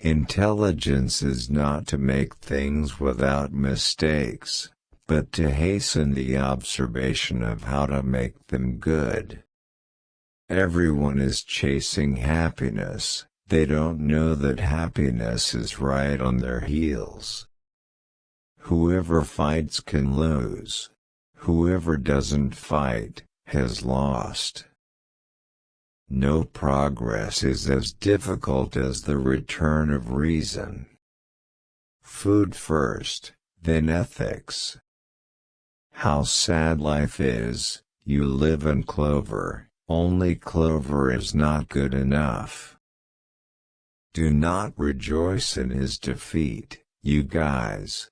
Intelligence is not to make things without mistakes, but to hasten the observation of how to make them good. Everyone is chasing happiness, they don't know that happiness is right on their heels. Whoever fights can lose. Whoever doesn't fight, has lost. No progress is as difficult as the return of reason. Food first, then ethics. How sad life is, you live in clover, only clover is not good enough. Do not rejoice in his defeat, you guys.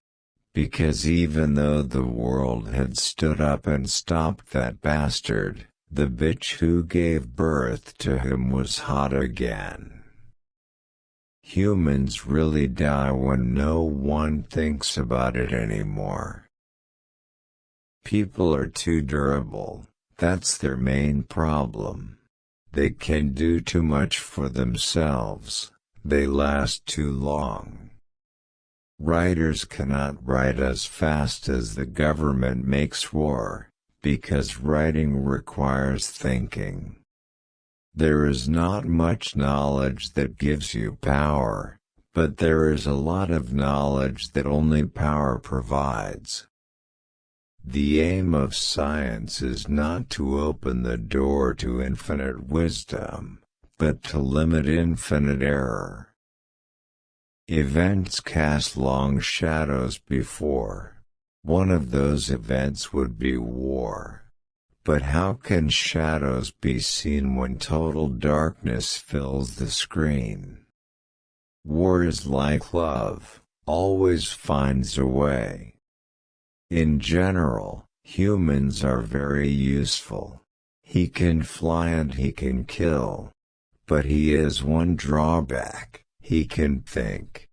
Because even though the world had stood up and stopped that bastard, the bitch who gave birth to him was hot again. Humans really die when no one thinks about it anymore. People are too durable, that's their main problem. They can do too much for themselves, they last too long. Writers cannot write as fast as the government makes war, because writing requires thinking. There is not much knowledge that gives you power, but there is a lot of knowledge that only power provides. The aim of science is not to open the door to infinite wisdom, but to limit infinite error. Events cast long shadows before. One of those events would be war. But how can shadows be seen when total darkness fills the screen? War is like love, always finds a way. In general, humans are very useful. He can fly and he can kill. But he has one drawback. He can think.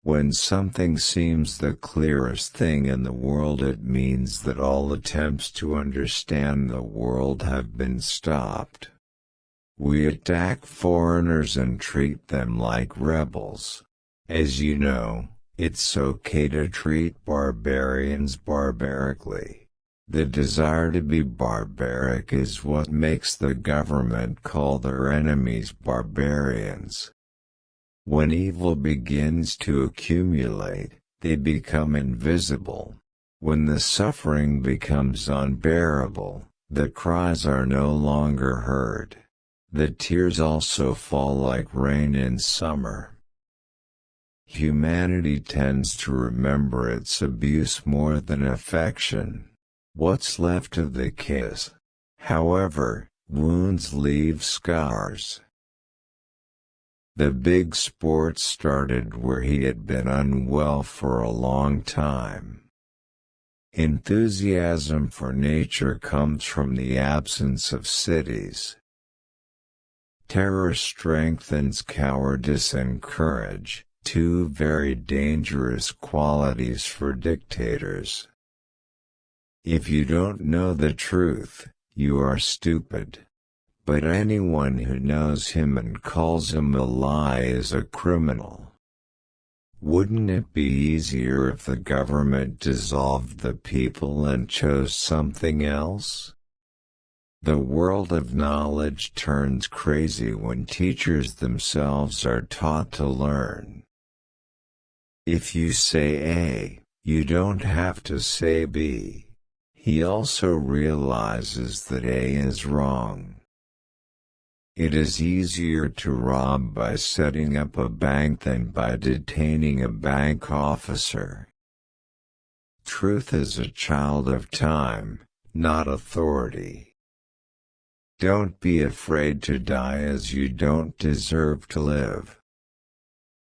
When something seems the clearest thing in the world, it means that all attempts to understand the world have been stopped. We attack foreigners and treat them like rebels. As you know, it's okay to treat barbarians barbarically. The desire to be barbaric is what makes the government call their enemies barbarians. When evil begins to accumulate, they become invisible. When the suffering becomes unbearable, the cries are no longer heard. The tears also fall like rain in summer. Humanity tends to remember its abuse more than affection. What's left of the kiss? However, wounds leave scars. The big sport started where he had been unwell for a long time. Enthusiasm for nature comes from the absence of cities. Terror strengthens cowardice and courage, two very dangerous qualities for dictators. If you don't know the truth, you are stupid. But anyone who knows him and calls him a lie is a criminal. Wouldn't it be easier if the government dissolved the people and chose something else? The world of knowledge turns crazy when teachers themselves are taught to learn. If you say A, you don't have to say B. He also realizes that A is wrong. It is easier to rob by setting up a bank than by detaining a bank officer. Truth is a child of time, not authority. Don't be afraid to die, as you don't deserve to live.